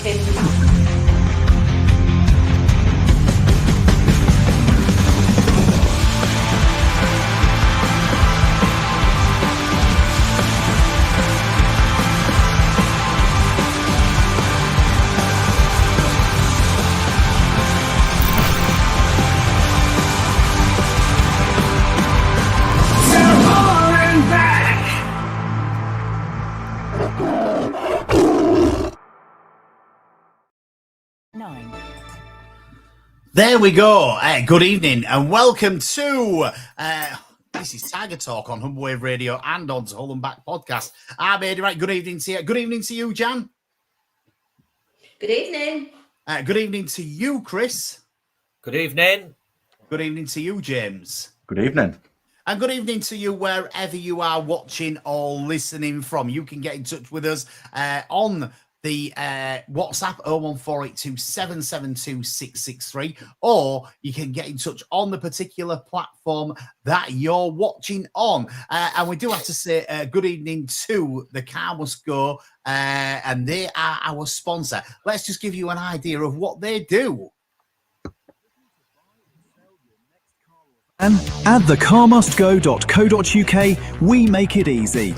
ranking. There we go. Good evening and welcome to this is Tiger Talk on Humberwave Radio and on Hull and Back podcast. I'm Eddie. Right. Good evening to you. Good evening to you, Jan. Good evening. Good evening to you, Chris. Good evening. Good evening to you, James. Good evening. And good evening to you wherever you are watching or listening from. You can get in touch with us on the WhatsApp 01482 772 663, or you can get in touch on the particular platform that you're watching on. And we do have to say good evening to the Car Must Go, and they are our sponsor. Let's just give you an idea of what they do. And at thecarmustgo.co.uk, we make it easy.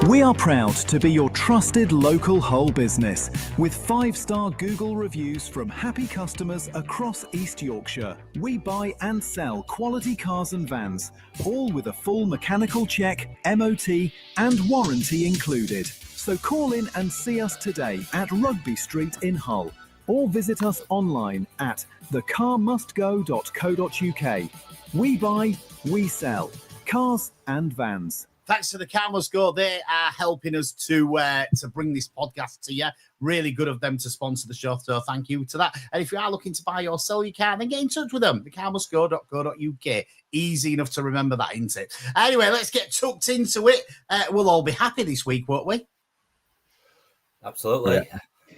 We are proud to be your trusted local Hull business with 5-star Google reviews from happy customers across East Yorkshire. We buy and sell quality cars and vans, all with a full mechanical check, MOT and warranty included. So call in and see us today at Rugby Street in Hull, or visit us online at thecarmustgo.co.uk. We buy, we sell cars and vans. Thanks to the Car Must Go. They are helping us to bring this podcast to you. Really good of them to sponsor the show, so thank you to that. And if you are looking to buy or sell your car, then get in touch with them. thecarmustgo.co.uk. Easy enough to remember that, isn't it? Anyway, let's get tucked into it. We'll all be happy this week, won't we? Absolutely.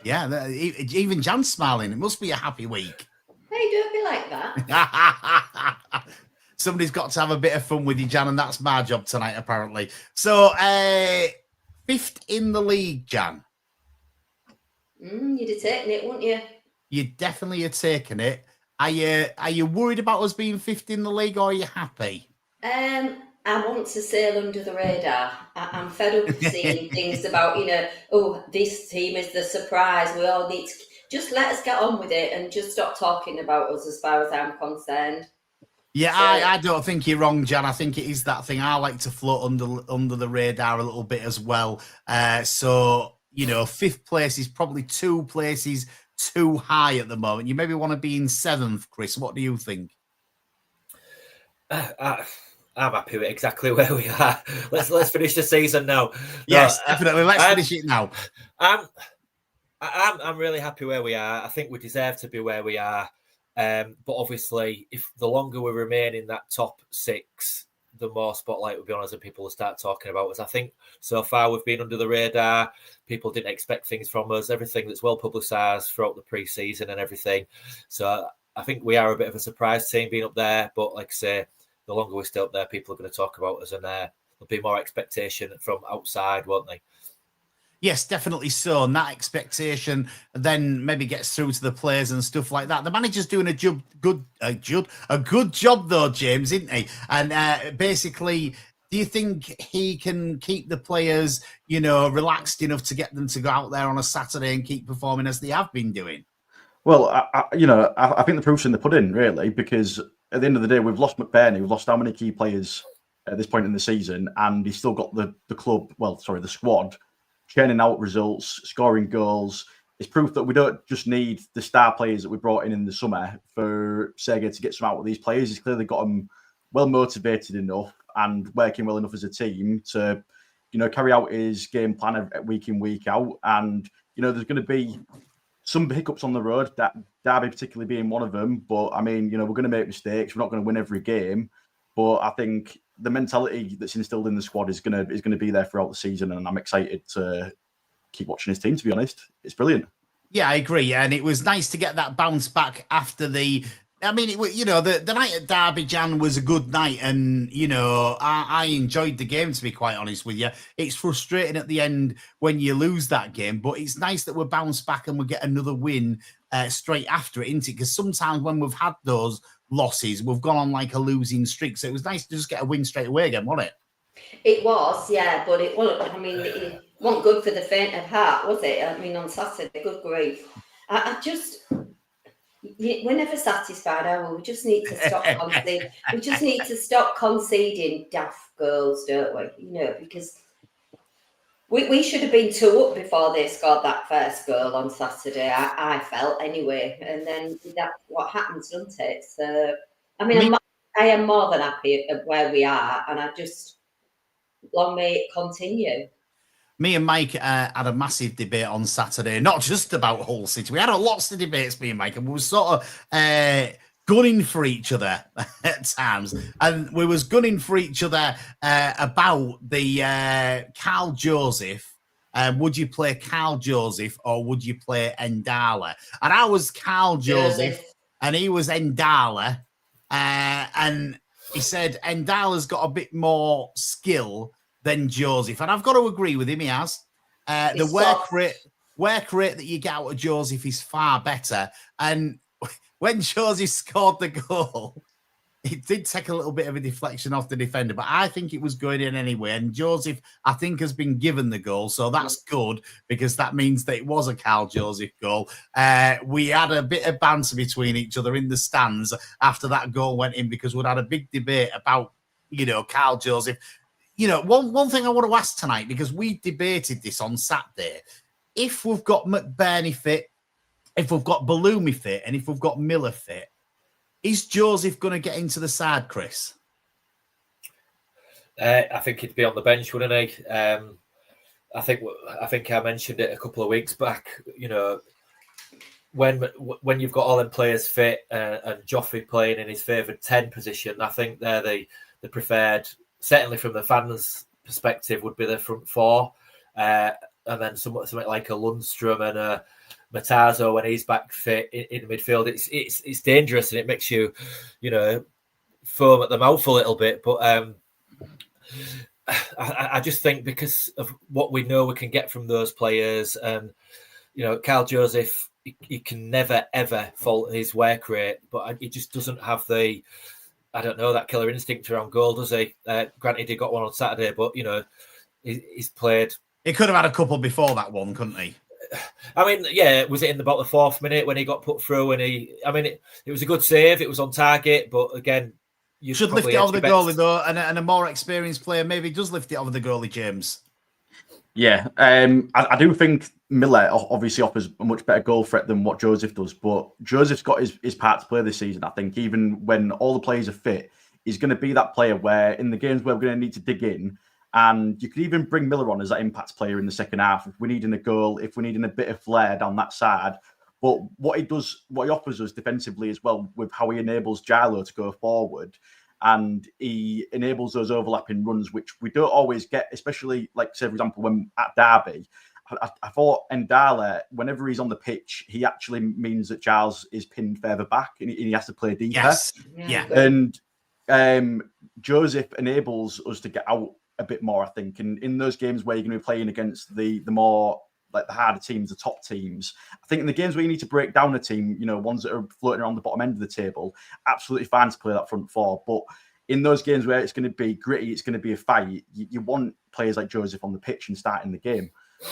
Yeah, even Jan's smiling. It must be a happy week. Hey, don't be like that. Somebody's got to have a bit of fun with you, Jan, and that's my job tonight, apparently. So, 5th in the league, Jan. You'd have taken it, wouldn't you? You definitely are taking it. Are you worried about us being 5th in the league, or are you happy? I want to sail under the radar. I'm fed up of seeing things about, this team is the surprise. We all need to just let us get on with it and just stop talking about us as far as I'm concerned. Yeah, I don't think you're wrong, Jan. I think it is that thing. I like to float under the radar a little bit as well. So, 5th place is probably 2 places too high at the moment. You maybe want to be in 7th, Chris. What do you think? I'm happy with exactly where we are. Let's finish the season now. Yes, definitely. Let's finish it now. I'm really happy where we are. I think we deserve to be where we are. But obviously, if the longer we remain in that top 6, the more spotlight will be on us and people will start talking about us. I think so far we've been under the radar. People didn't expect things from us. Everything that's well publicised throughout the pre-season and everything. So I think we are a bit of a surprise team being up there. But like I say, the longer we stay up there, people are going to talk about us, and there'll be more expectation from outside, won't they? Yes, definitely so. And that expectation then maybe gets through to the players and stuff like that. The manager's doing a good job, though, James, isn't he? And basically, do you think he can keep the players, relaxed enough to get them to go out there on a Saturday and keep performing as they have been doing? Well, I think the proof's in the pudding, really, because at the end of the day, we've lost McBurney, we've lost how many key players at this point in the season, and he's still got the squad churning out results, scoring goals. It's proof that we don't just need the star players that we brought in the summer for Sergei to get some out of these players. He's clearly got them well motivated enough and working well enough as a team to, carry out his game plan week in, week out. And, there's going to be some hiccups on the road, that Derby particularly being one of them. But, we're going to make mistakes. We're not going to win every game. But I think the mentality that's instilled in the squad is going to be there throughout the season, and I'm excited to keep watching his team. To be honest, it's brilliant. Yeah, I agree. And it was nice to get that bounce back after the I mean, the night at Derby, Jan, was a good night, and I enjoyed the game. To be quite honest with you, it's frustrating at the end when you lose that game, but it's nice that we bounce back and we get another win straight after it, isn't it? Because sometimes when we've had those losses, we've gone on like a losing streak. So it was nice to just get a win straight away again, wasn't it? It was, yeah, but it wasn't. I mean, it wasn't good for the faint of heart, was it? I mean, on Saturday, good grief. We're never satisfied, are we? We just need to stop conceding. We just need to stop conceding daft goals, don't we? Because we should have been 2 up before they scored that first goal on Saturday. I felt anyway, and then that's what happens, doesn't it? So, I mean, I am more than happy at where we are, and I just long may it continue. Me and Mike had a massive debate on Saturday, not just about Hull City. We had lots of debates, me and Mike, and we were sort of gunning for each other at times. And we was gunning for each other about the Carl Joseph. Would you play Carl Joseph or would you play Endala? And I was Carl Joseph. And he was Endala. And he said Endala's got a bit more skill than Joseph. And I've got to agree with him, he has. The work rate that you get out of Joseph is far better. And when Joseph scored the goal, it did take a little bit of a deflection off the defender, but I think it was going in anyway. And Joseph, I think, has been given the goal. So that's good because that means that it was a Carl Joseph goal. We had a bit of banter between each other in the stands after that goal went in because we'd had a big debate about, Carl Joseph. One thing I want to ask tonight, because we debated this on Saturday, if we've got McBurney fit, if we've got Balloomy fit, and if we've got Miller fit, is Joseph going to get into the side, Chris? I think he'd be on the bench, wouldn't he? I think I mentioned it a couple of weeks back. When you've got all them players fit and Joffy playing in his favoured 10 position, I think they're the preferred. Certainly from the fans' perspective, would be the front 4, and then something like a Lundstrom and a Matazo when he's back fit in midfield. It's dangerous and it makes you, foam at the mouth a little bit. But I just think because of what we know we can get from those players, and Carl Joseph, he can never ever fault his work rate, but he just doesn't have the. I don't know, that killer instinct around goal, does he? Granted, he got one on Saturday, but, he's played. He could have had a couple before that one, couldn't he? I mean, yeah, was it in about the 4th minute when he got put through? And it was a good save. It was on target, but again, you should lift it over the goalie, though, and a more experienced player maybe does lift it over the goalie, James. Yeah, I do think Miller obviously offers a much better goal threat than what Joseph does, but Joseph's got his part to play this season. I think even when all the players are fit, he's going to be that player where in the games where we're going to need to dig in, and you could even bring Miller on as that impact player in the second half if we're needing a goal, if we're needing a bit of flair down that side. But what he offers us defensively as well with how he enables Jarlo to go forward. And he enables those overlapping runs, which we don't always get, especially, like, say, for example, when at Derby, I thought Endala, whenever he's on the pitch, he actually means that Giles is pinned further back and he has to play deeper. Yes. Yeah. And Joseph enables us to get out a bit more, I think. And in those games where you're going to be playing against the more, like, the harder teams, the top teams, I think in the games where you need to break down a team, ones that are floating around the bottom end of the table, absolutely fine to play that front 4. But in those games where it's going to be gritty, it's going to be a fight, you want players like Joseph on the pitch and starting the game.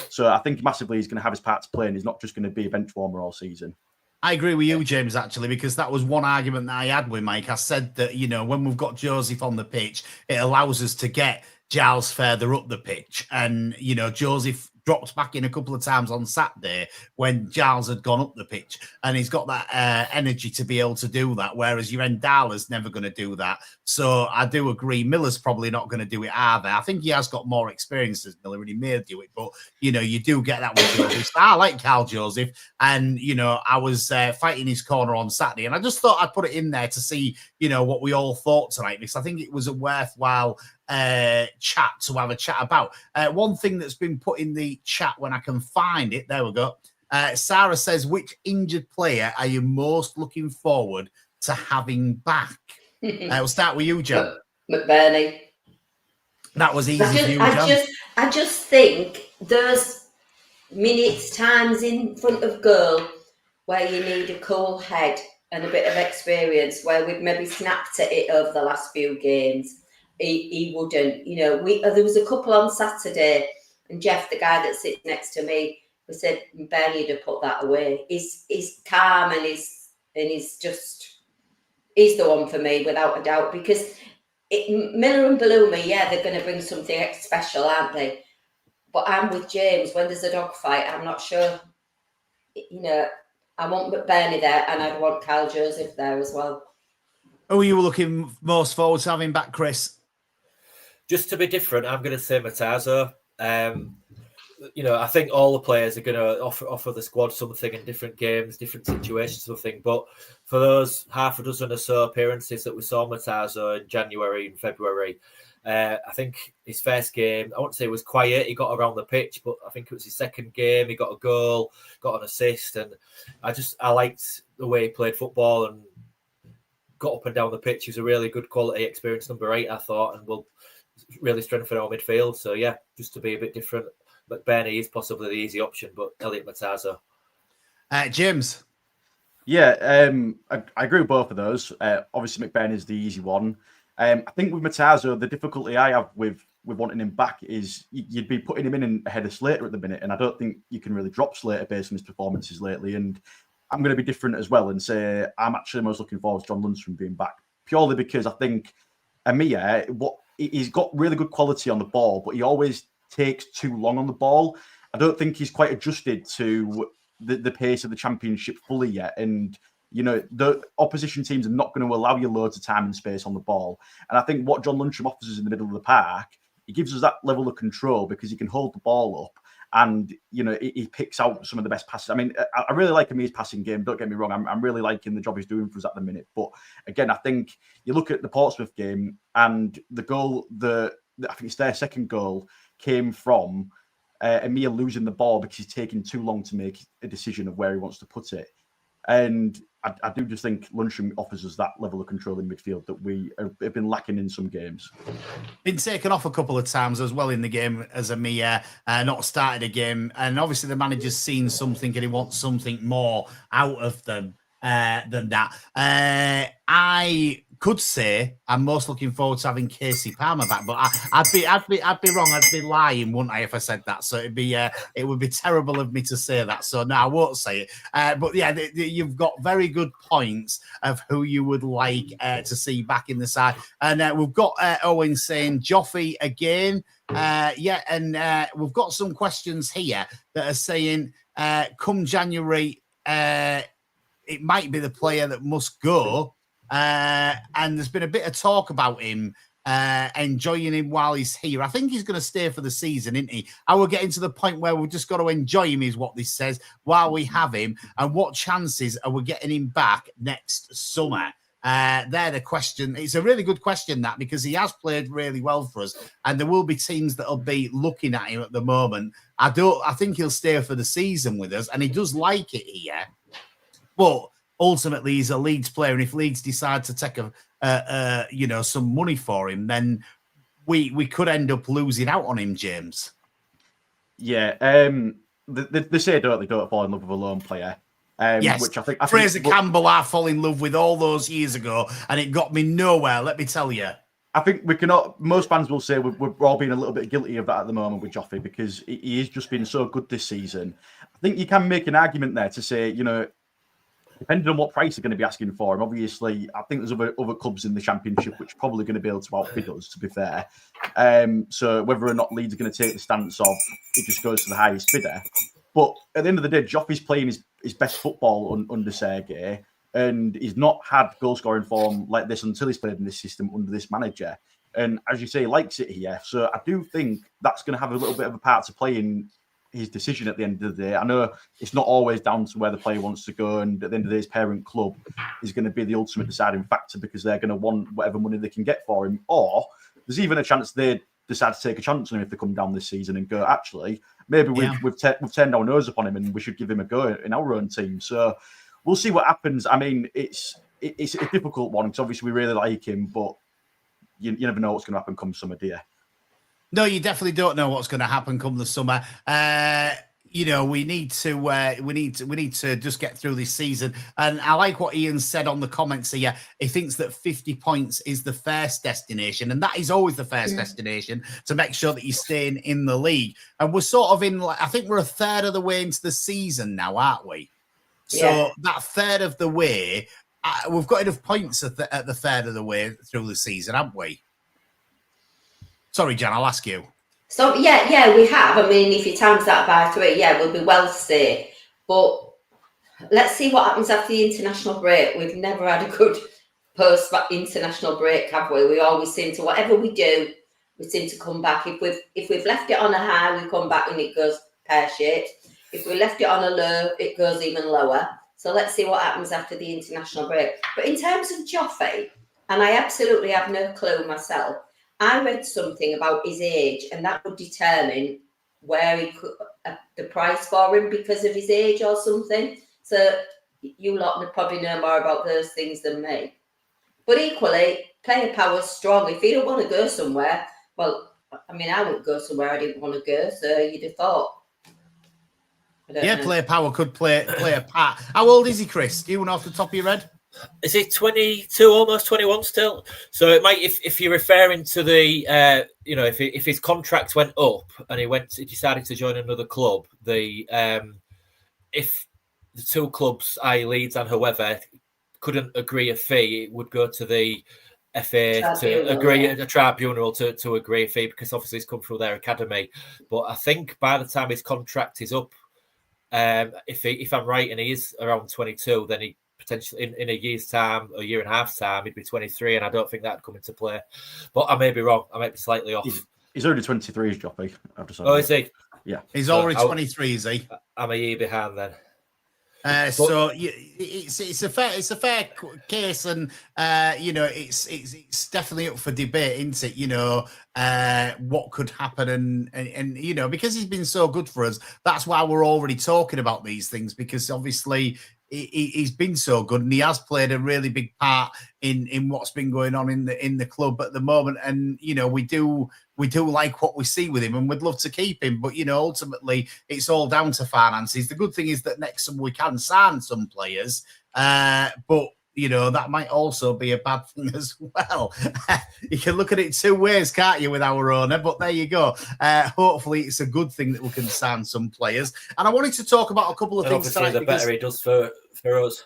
So I think massively he's going to have his part to play and he's not just going to be a bench warmer all season. I agree with you, James, actually, because that was one argument that I had with Mike. I said that, when we've got Joseph on the pitch, it allows us to get Giles further up the pitch. And, Joseph dropped back in a couple of times on Saturday when Giles had gone up the pitch, and he's got that energy to be able to do that, whereas your Endala's never going to do that. So I do agree. Miller's probably not going to do it either. I think he has got more experience as Miller, and he may do it, but, you do get that with Joseph. I like Carl Joseph, and, I was fighting his corner on Saturday, and I just thought I'd put it in there to see, what we all thought tonight, because I think it was a worthwhile chat to have a chat about. One thing that's been put in the chat when I can find it, there we go. Sarah says, which injured player are you most looking forward to have him back? We'll start with you, Joe. McBurney. That was easy for you, John. I just think there's minutes, times in front of goal where you need a cool head and a bit of experience, where we've maybe snapped at it over the last few games. He wouldn't, there was a couple on Saturday, and Jeff, the guy that sits next to me, we said barely to put that away. He's calm and he's the one for me without a doubt, because Miller and Balumi, they're going to bring something special, aren't they? But I'm with James. When there's a dogfight, I'm not sure. I want McBurney there, and I'd want Kyle Joseph there as well. Who are you looking most forward to having back, Chris? Just to be different, I'm going to say Matazzo. I think all the players are going to offer the squad something in different games, different situations, something. But for those half a dozen or so appearances that we saw Matazzo in January and February, I think his first game, I won't say it was quiet. He got around the pitch, but I think it was his second game. He got a goal, got an assist, and I liked the way he played football and got up and down the pitch. He was a really good quality, experienced number 8, I thought, and will really strengthen our midfield. So yeah, just to be a bit different. McBurney is possibly the easy option, but Elliot Matazzo. James. Yeah, I agree with both of those. Obviously, McBurney is the easy one. I think with Matazzo, the difficulty I have with wanting him back is you'd be putting him in ahead of Slater at the minute, and I don't think you can really drop Slater based on his performances lately. And I'm going to be different as well and say I'm actually most looking forward to John Lundstrom being back, purely because I think Amir, he's got really good quality on the ball, but he always takes too long on the ball. I don't think he's quite adjusted to the pace of the Championship fully yet. And, the opposition teams are not going to allow you loads of time and space on the ball. And I think what John Lundstrom offers us in the middle of the park, he gives us that level of control because he can hold the ball up and, he picks out some of the best passes. I mean, I really like Amir's passing game. Don't get me wrong. I'm really liking the job he's doing for us at the minute. But again, I think you look at the Portsmouth game and the goal, I think it's their second goal, came from Amir losing the ball because he's taking too long to make a decision of where he wants to put it. And I do just think Lundstrom offers us that level of control in midfield that we have been lacking in some games. Been taken off a couple of times as well in the game as Amir, not started a game. And obviously the manager's seen something and he wants something more out of them than that. I could say I'm most looking forward to having Casey Palmer back, but I'd be wrong. I'd be lying, wouldn't I, if I said that? So it would be terrible of me to say that. So no, I won't say it. But yeah, you've got very good points of who you would like to see back in the side. And we've got Owen saying Joffy again. And we've got some questions here that are saying come January, it might be the player that must go. And there's been a bit of talk about him, enjoying him while he's here. I think he's going to stay for the season, isn't he? I will get into the point where we've just got to enjoy him, is what this says, while we have him. And what chances are we getting him back next summer? They're the question. It's a really good question, that, because he has played really well for us, and there will be teams that will be looking at him at the moment. I think he'll stay for the season with us, and he does like it here. But ultimately, he's a Leeds player, and if Leeds decide to take some money for him, then we could end up losing out on him, James. Yeah, they say don't fall in love with a lone player. Yes, which I think Fraser Campbell I fell in love with all those years ago, and it got me nowhere. Let me tell you. I think we cannot. Most fans will say we're all being a little bit guilty of that at the moment with Joffy, because he has just been so good this season. I think you can make an argument there to say, depending on what price they're going to be asking for him, obviously, I think there's other clubs in the Championship which are probably going to be able to outbid us, to be fair. So whether or not Leeds are going to take the stance of it just goes to the highest bidder. But at the end of the day, Joffy's playing his best football under Sergei, and he's not had goal-scoring form like this until he's played in this system under this manager. And as you say, he likes it here. So I do think that's going to have a little bit of a part to play in his decision at the end of the day. I know it's not always down to where the player wants to go, and at the end of the day, his parent club is going to be the ultimate deciding factor, because they're going to want whatever money they can get for him. Or there's even a chance they decide to take a chance on him if they come down this season and go, actually, maybe we've turned our nose upon him and we should give him a go in our own team. So we'll see what happens. I mean, it's it's a difficult one because obviously we really like him, but you never know what's going to happen come summer, do you? No, you definitely don't know what's going to happen come the summer. We need to just get through this season. And I like what Ian said on the comments here. He thinks that 50 points is the first destination, and that is always the first destination to make sure that you're staying in the league. And we're sort of I think we're a third of the way into the season now, aren't we? So that third of the way, we've got enough points at the third of the way through the season, haven't we? Sorry, Jan, I'll ask you. So, yeah, we have. I mean, if you times that by 3, we'll be well stay. But let's see what happens after the international break. We've never had a good post-international break, have we? We always seem to, whatever we do, we seem to come back. If we've left it on a high, we come back and it goes pear-shaped. If we left it on a low, it goes even lower. So let's see what happens after the international break. But in terms of Joffy, and I absolutely have no clue myself, I read something about his age, and that would determine where he could the price for him because of his age or something. So you lot would probably know more about those things than me. But equally, player power's strong. If he don't want to go somewhere, well, I mean, I wouldn't go somewhere I didn't want to go. So you'd have thought. Player power could play a part. How old is he, Chris? Do you know off the top of your head? Is he 22, almost 21 still? So it might, if you're referring to the, if his contract went up and he decided to join another club, if the two clubs, i.e. Leeds and whoever, couldn't agree a fee, it would go to the FA to agree a tribunal to agree a fee because obviously it's come through their academy. But I think by the time his contract is up, if I'm right and he is around 22, then he potentially in a year's time, a year and a half's time, he'd be 23, and I don't think that'd come into play. But I may be wrong. I might be slightly off. He's already 23, is Joffy. Oh, is he? Yeah. He's already 23, is he? I'm a year behind then. So it's a fair case, and it's definitely up for debate, isn't it? What could happen, and because he's been so good for us, that's why we're already talking about these things, because obviously he's been so good, and he has played a really big part in what's been going on in the club at the moment. And we do like what we see with him, and we'd love to keep him. But ultimately, it's all down to finances. The good thing is that next summer we can sign some players, but that might also be a bad thing as well. You can look at it two ways, can't you, with our owner? But there you go. Hopefully, it's a good thing that we can sign some players. And I wanted to talk about a couple of things. Obviously, the better he does for us.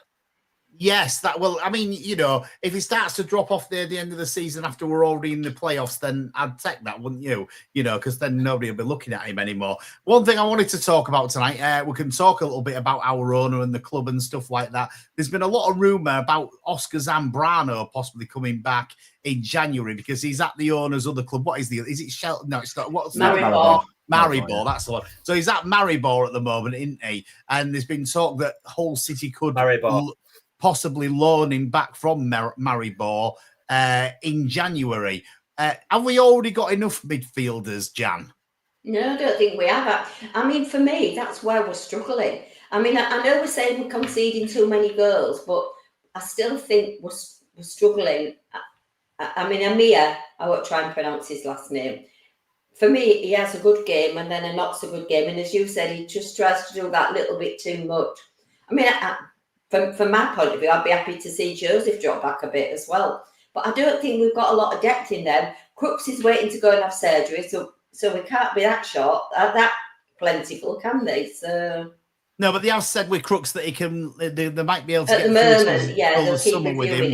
Yes, if he starts to drop off there at the end of the season after we're already in the playoffs, then I'd take that, wouldn't you? Because then nobody will be looking at him anymore. One thing I wanted to talk about tonight, we can talk a little bit about our owner and the club and stuff like that. There's been a lot of rumour about Oscar Zambrano possibly coming back in January because he's at the owner's other club. What is it Shelton? No, it's not. What's Maribor. Maribor, that's the one. So he's at Maribor at the moment, isn't he? And there's been talk that Hull City could possibly loan him back from Maribor in January. Have we already got enough midfielders, Jan? No, I don't think we have. I mean, for me, that's where we're struggling. I mean, I know we're saying we're conceding too many goals, but I still think we're struggling. I mean, Amir, I won't try and pronounce his last name. For me, he has a good game and then a not so good game. And as you said, he just tries to do that little bit too much. I mean, from my point of view, I'd be happy to see Joseph drop back a bit as well. But I don't think we've got a lot of depth in them. Crooks is waiting to go and have surgery, so we can't be that short, that plentiful, can they? So no, but they have said with Crooks that they might be able to at get the moment, through the summer with him,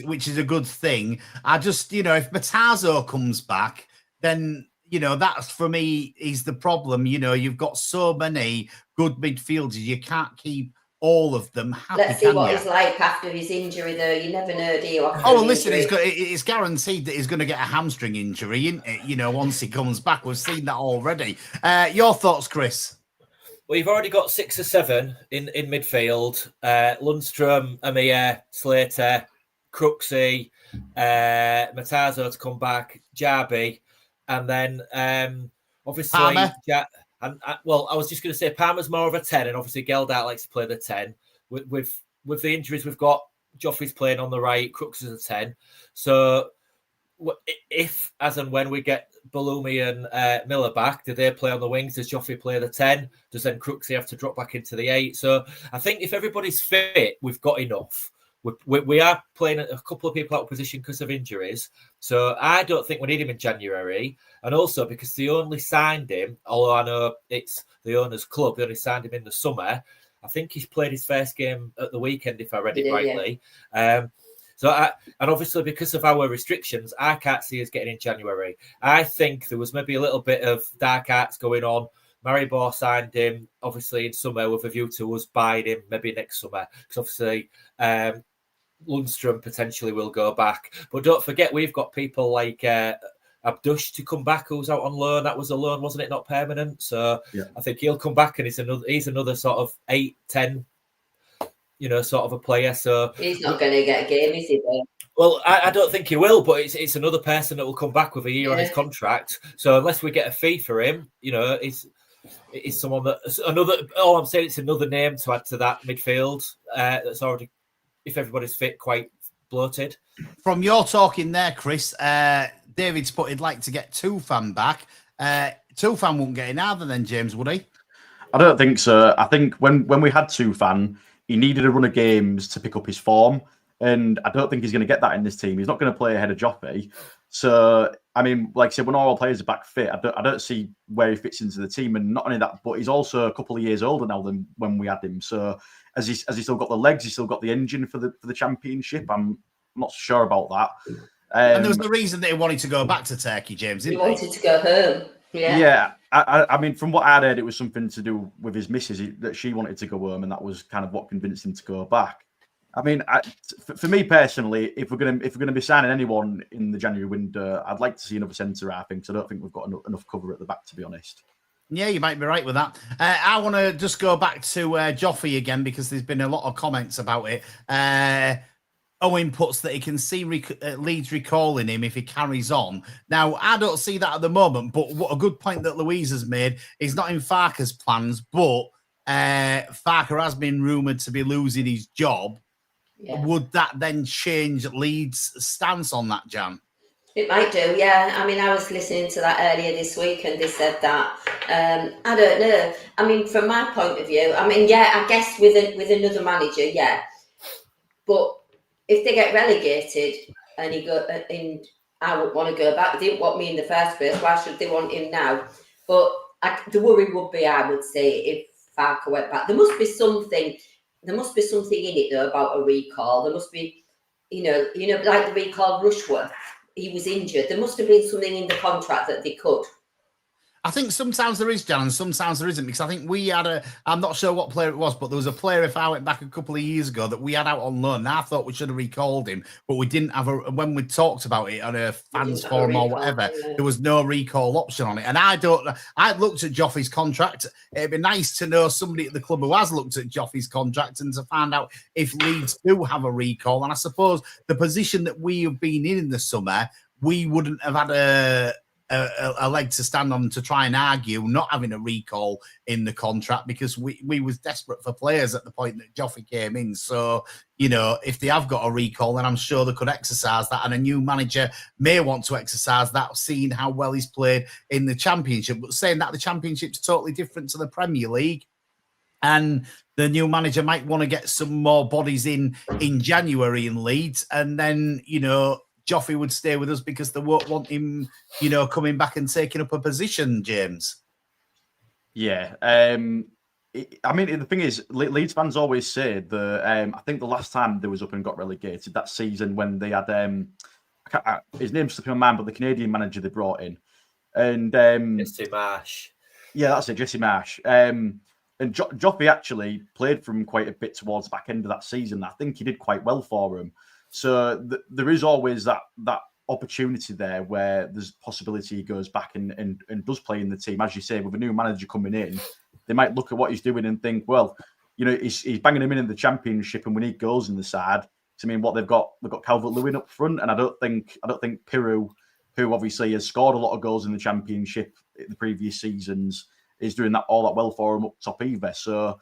which is a good thing. I just, if Matazo comes back, then that's for me is the problem. You've got so many good midfielders, you can't keep all of them happy. Let's see what he's like after his injury, though. You never know, do you? Listen, it's guaranteed that he's going to get a hamstring injury, isn't it? Once he comes back, we've seen that already. Your thoughts, Chris? Well, you've already got 6 or 7 in midfield. Lundstrom, Amir, Slater, Crooksy, Matazo to come back, Jarby, and then obviously Palmer. I was just going to say Palmer's more of a 10, and obviously Geldart likes to play the 10. With the injuries we've got, Joffy's playing on the right, Crooks is a 10. So if, as and when we get Balumi and Miller back, do they play on the wings? Does Joffy play the 10? Does then Crooksy have to drop back into the 8? So I think if everybody's fit, we've got enough. We are playing a couple of people out of position because of injuries. So I don't think we need him in January. And also because they only signed him, although I know it's the owner's club, they only signed him in the summer. I think he's played his first game at the weekend, if I read it rightly. Yeah. And obviously because of our restrictions, I can't see us getting in January. I think there was maybe a little bit of dark arts going on. Maribor signed him, obviously, in summer with a view to us buying him maybe next summer. Because obviously Lundstrom potentially will go back. But don't forget, we've got people like Abdush to come back, who's out on loan. That was a loan, wasn't it? Not permanent. So yeah. I think he'll come back, and he's another sort of 8, 10, sort of a player. So he's not going to get a game, is he? Though? Well, I don't think he will, but it's another person that will come back with a year on his contract. So unless we get a fee for him, it's someone that all I'm saying, it's another name to add to that midfield that's already, if everybody's fit, quite bloated. From your talking there, Chris, David's put he'd like to get Tufan back. Tufan won't get in either then, James, would he? I don't think so. I think when we had Tufan, he needed a run of games to pick up his form. And I don't think he's going to get that in this team. He's not going to play ahead of Joffy. So, I mean, like I said, when all our players are back fit, I don't see where he fits into the team. And not only that, but he's also a couple of years older now than when we had him. So, has he still got the legs? He's still got the engine for the championship? I'm not sure about that. And there was the reason that he wanted to go back to Turkey, James, didn't he? He wanted to go home. Yeah. I mean, from what I'd heard, it was something to do with his missus, that she wanted to go home, and that was kind of what convinced him to go back. I mean, for me personally, if we're gonna be signing anyone in the January window, I'd like to see another centre half, because I don't think we've got enough cover at the back, to be honest. Yeah, you might be right with that. I want to just go back to Joffy again, because there's been a lot of comments about it. Owen puts that he can see Leeds recalling him if he carries on. Now, I don't see that at the moment, but what a good point that Louise has made is not in Farker's plans, but Farker has been rumoured to be losing his job. Yeah. Would that then change Leeds' stance on that, Jan? It might do, yeah. I mean, I was listening to that earlier this week, and they said that. I don't know. I mean, from my point of view, I mean, yeah, I guess with another manager, yeah. But if they get relegated and I would want to go back. They didn't want me in the first place. Why should they want him now? But the worry would be, I would say, if Farker went back. There must be something in it though about a recall. There must be, like the recall Rushworth. He was injured. There must have been something in the contract that they could. I think sometimes there is, Jan, and sometimes there isn't, because I think we had I'm not sure what player it was, but there was a player, if I went back a couple of years ago, that we had out on loan. And I thought we should have recalled him, but we didn't have when we talked about it on a fans forum or whatever, there was no recall option on it. And I looked at Joffy's contract. It'd be nice to know somebody at the club who has looked at Joffy's contract and to find out if Leeds do have a recall. And I suppose the position that we have been in the summer, we wouldn't have had a leg to stand on to try and argue not having a recall in the contract, because we was desperate for players at the point that Joffy came in. So, if they have got a recall, then I'm sure they could exercise that, and a new manager may want to exercise that, seeing how well he's played in the Championship. But saying that, the Championship's totally different to the Premier League, and the new manager might want to get some more bodies in January in Leeds, and then, Joffy would stay with us because they won't want him, coming back and taking up a position, James. Yeah. I mean, the thing is, Leeds fans always say that I think the last time they was up and got relegated, that season when they had, his name's slipping my mind, but the Canadian manager they brought in. And Jesse Marsh. Yeah, that's it, Jesse Marsh. And Joffy actually played for him quite a bit towards the back end of that season. I think he did quite well for him. So there is always that opportunity there where there's possibility he goes back and does play in the team. As you say, with a new manager coming in, they might look at what he's doing and think, well, he's banging him in the Championship and we need goals in the side. So, I mean, what they've got Calvert-Lewin up front, and I don't think Piru, who obviously has scored a lot of goals in the Championship in the previous seasons, is doing all that well for him up top either. So,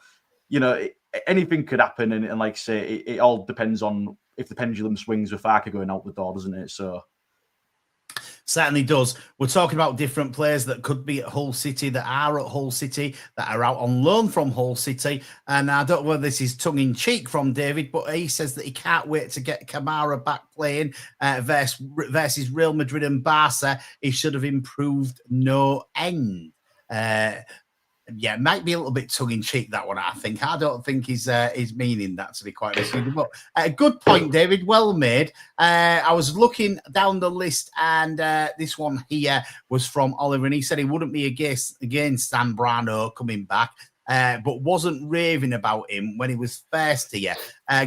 anything could happen, and like I say, it all depends on if the pendulum swings with Farke going out the door, doesn't it? So. Certainly does. We're talking about different players that could be at Hull City, that are at Hull City, that are out on loan from Hull City. And I don't know whether this is tongue-in-cheek from David, but he says that he can't wait to get Kamara back playing versus Real Madrid and Barca. He should have improved no end. Yeah, it might be a little bit tongue-in-cheek, that one, I think. I don't think he's meaning that, to be quite honest with you. But good point, David. Well made. I was looking down the list, and this one here was from Oliver, and he said he wouldn't be against Zambrano coming back, but wasn't raving about him when he was first here.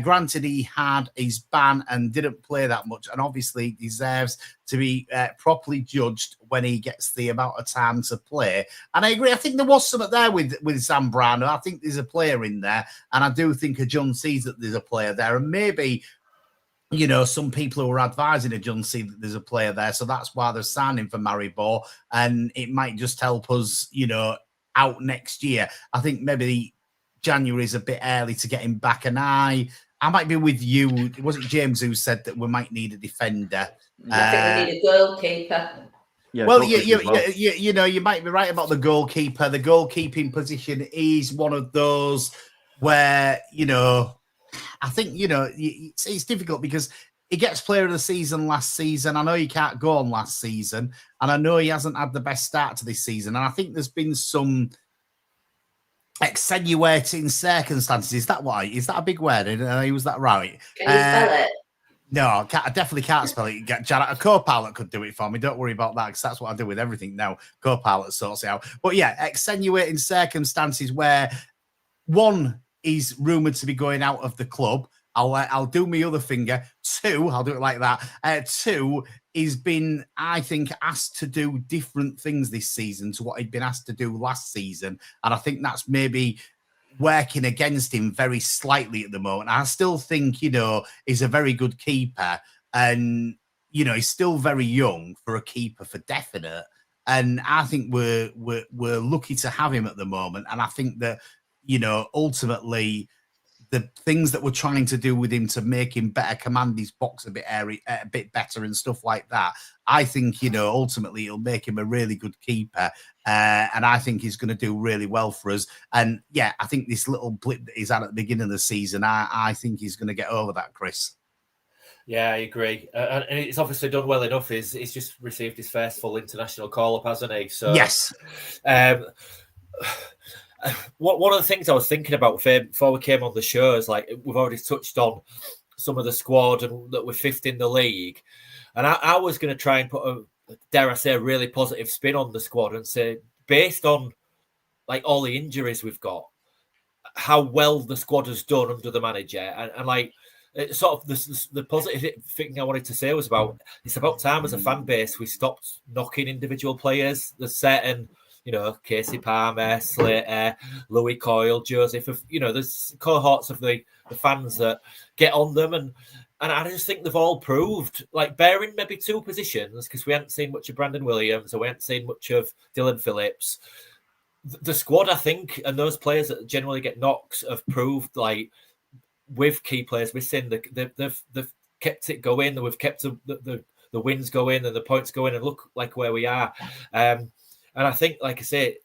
Granted, he had his ban and didn't play that much, and obviously deserves to be properly judged when he gets the amount of time to play. And I agree. I think there was something there with Zambrano. I think there's a player in there, and I do think John sees that there's a player there, and maybe, you know, some people who are advising a John see that there's a player there, so that's why they're signing for Maribor, and it might just help us, you know, out next year. I think maybe January is a bit early to get him back, and I might be with you. Was it James who said that we might need a defender? I think we need a goalkeeper. Yeah, well, you know, you might be right about the goalkeeper. The goalkeeping position is one of those where, you know, I think, you know, it's difficult because he gets player of the season last season. I know he can't go on last season, and I know he hasn't had the best start to this season. And I think there's been some extenuating circumstances. Is that a big word? Did I use that right? Can you spell it? No, I definitely can't spell it. A co-pilot could do it for me. Don't worry about that, because that's what I do with everything now. Co-pilot sorts it out. But yeah, extenuating circumstances where one is rumoured to be going out of the club. I'll do my other finger. Two, I'll do it like that. Two, he's been, I think, asked to do different things this season to what he'd been asked to do last season. And I think that's maybe working against him very slightly at the moment. I still think, you know, he's a very good keeper, and, you know, he's still very young for a keeper, for definite. And I think we're lucky to have him at the moment. And I think that, you know, ultimately, the things that we're trying to do with him to make him better, command his box a bit better and stuff like that, I think, you know, ultimately it'll make him a really good keeper. And I think he's going to do really well for us. And yeah, I think this little blip that he's had at the beginning of the season, I think he's going to get over that, Chris. Yeah, I agree. And it's obviously done well enough. He's just received his first full international call-up, hasn't he? So yes. One of the things I was thinking about before we came on the show is, like, we've already touched on some of the squad and that we're fifth in the league. And I was going to try and put a, dare I say, a really positive spin on the squad and say, based on, like, all the injuries we've got, how well the squad has done under the manager. And like, sort of the positive thing I wanted to say was about, it's about time as a fan base we stopped knocking individual players. There's certain, you know, Casey Palmer, Slater, Louis Coyle, Joseph, you know, there's cohorts of the fans that get on them. And I just think they've all proved, like, bearing maybe two positions, because we haven't seen much of Brandon Williams or we haven't seen much of Dylan Phillips. The squad, I think, and those players that generally get knocks have proved, like, with key players missing, they've kept it going. We've kept the wins going and the points going, and look like where we are. And I think, like I say,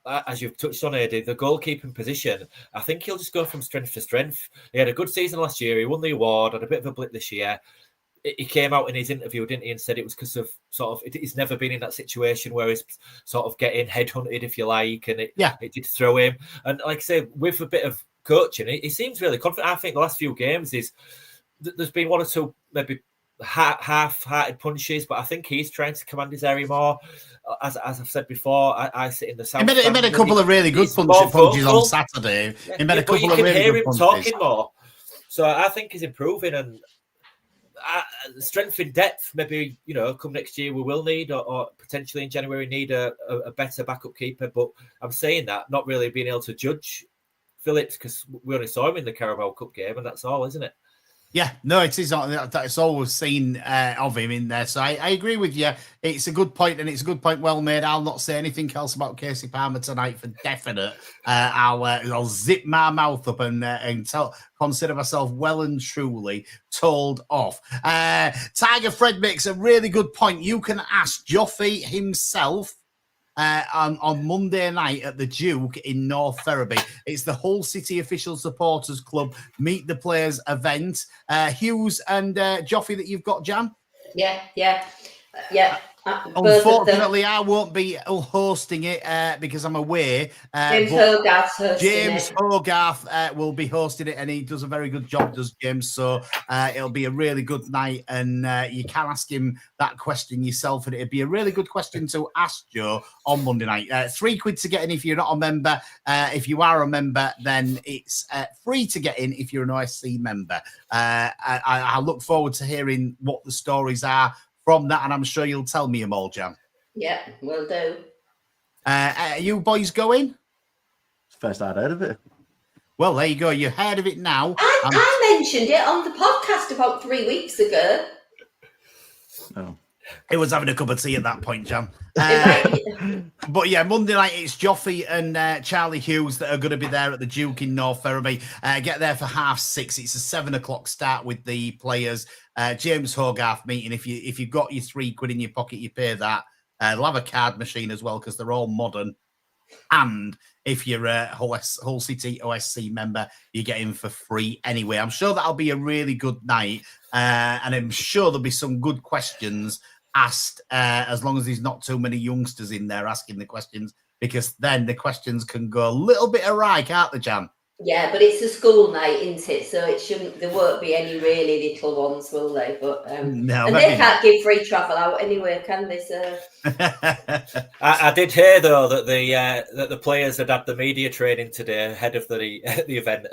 as you've touched on, Eddie, the goalkeeping position, I think he'll just go from strength to strength. He had a good season last year. He won the award, had a bit of a blip this year. He came out in his interview, didn't he, and said it was because of sort of, he's never been in that situation where he's sort of getting headhunted, if you like, and it did throw him. And like I say, with a bit of coaching, he seems really confident. I think the last few games there's been one or two maybe half-hearted punches, but I think he's trying to command his area more. As I've said before, I sit in the south. He made a couple of really good punches on Saturday. Yeah, he made a couple of really good punches. You can hear him talking more. So I think he's improving, and strength in depth, maybe, you know, come next year we will need, or potentially in January need a better backup keeper. But I'm saying that, not really being able to judge Phillips, because we only saw him in the Carabao Cup game, and that's all, isn't it? Yeah, no, it is. That's always seen of him in there. So I agree with you. It's a good point, and it's a good point well made. I'll not say anything else about Casey Palmer tonight for definite. I'll zip my mouth up and consider myself well and truly told off. Tiger Fred makes a really good point. You can ask Joffy himself on Monday night at the Duke in North Ferriby. It's the Hull City Official Supporters Club Meet the Players event. Hughes and Joffy that you've got, Jan? Yeah. Unfortunately, I won't be hosting it because I'm away. James Hogarth's hosting James it. Hogarth will be hosting it, and he does a very good job, does James. So it'll be a really good night, and you can ask him that question yourself, and it'd be a really good question to ask Joe on Monday night. £3 to get in if you're not a member. If you are a member, then it's free to get in if you're an OSC member. I look forward to hearing what the stories are from that, and I'm sure you'll tell me them all, Jan. Yeah, will do. Are you boys going? First I'd heard of it. Well, there you go. You heard of it now. I mentioned it on the podcast about 3 weeks ago. Oh. It was having a cup of tea at that point, Jan. But yeah, Monday night it's Joffy and Charlie Hughes that are going to be there at the Duke in North Ferriby. Get there for 6:30. It's a 7:00 start with the players. James Hogarth meeting. If you've got your £3 in your pocket, you pay that. They'll have a card machine as well because they're all modern. And if you're a Hull City OSC member, you get in for free anyway. I'm sure that'll be a really good night, and I'm sure there'll be some good questions asked, as long as there's not too many youngsters in there asking the questions, because then the questions can go a little bit awry, can't they, Jan? Yeah, but it's a school night, isn't it? So there won't be any really little ones, will they? But no, and they can't give free travel out anyway, can they? So I did hear though that the players had the media training today ahead of the event.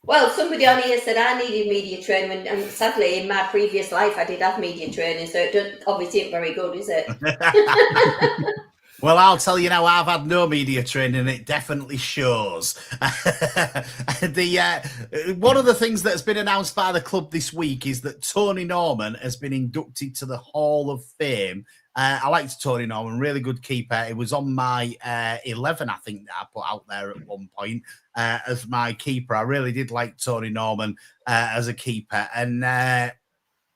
Well, somebody on here said I needed media training, and sadly, in my previous life, I did have media training, so it obviously isn't very good, is it? Well, I'll tell you now, I've had no media training, and it definitely shows. One of the things that's been announced by the club this week is that Tony Norman has been inducted to the Hall of Fame. I liked Tony Norman, really good keeper. It was on my 11, I think, that I put out there at one point as my keeper. I really did like Tony Norman as a keeper. And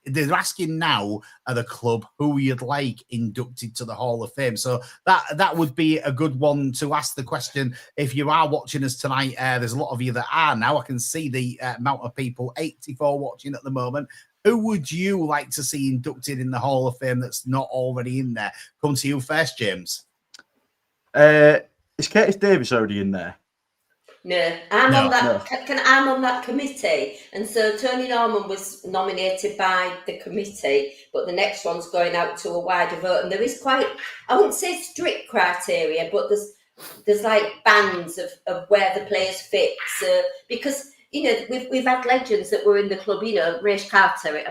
they're asking now at the club who you'd like inducted to the Hall of Fame. So that would be a good one to ask the question. If you are watching us tonight, there's a lot of you that are now. I can see the amount of people, 84 watching at the moment. Who would you like to see inducted in the Hall of Fame that's not already in there? Come to you first, James. Is Curtis Davis already in there? No, I'm on that committee, and so Tony Norman was nominated by the committee, but the next one's going out to a wider vote, and there is quite, I wouldn't say strict criteria, but there's like bands of where the players fit. So because we've had legends that were in the club, Race Carter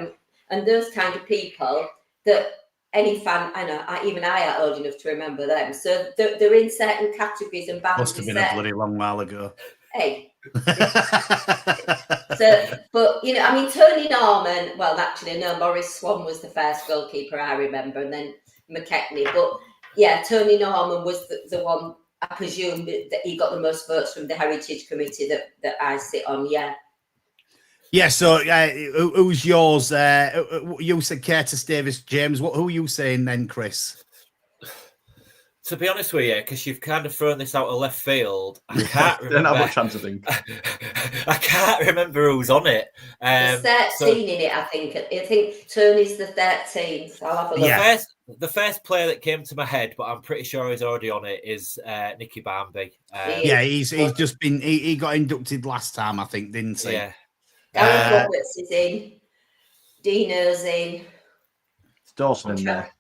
and those kind of people that any fan, I know, even I are old enough to remember them. So they're in certain categories and bands. Must have been a bloody long while ago. Hey. But Tony Norman, well, actually, no, Maurice Swan was the first goalkeeper I remember, and then McKechnie. But yeah, Tony Norman was the one, I presume, that he got the most votes from the Heritage Committee that I sit on, yeah. Yeah, so who's yours? You said Curtis Davis, James. Who are you saying then, Chris? To be honest with you, because you've kind of thrown this out of left field, I can't remember. Don't have much chance, I think. I can't remember who's on it. There's 13 in it, I think. I think Tony's the 13th. I'll have a look. Yeah. The first player that came to my head, but I'm pretty sure he's already on it, is Nicky Barmby. He's just been. He got inducted last time, I think, didn't he? Yeah. Gareth Roberts is in. Dino's in. Is Dawson in there?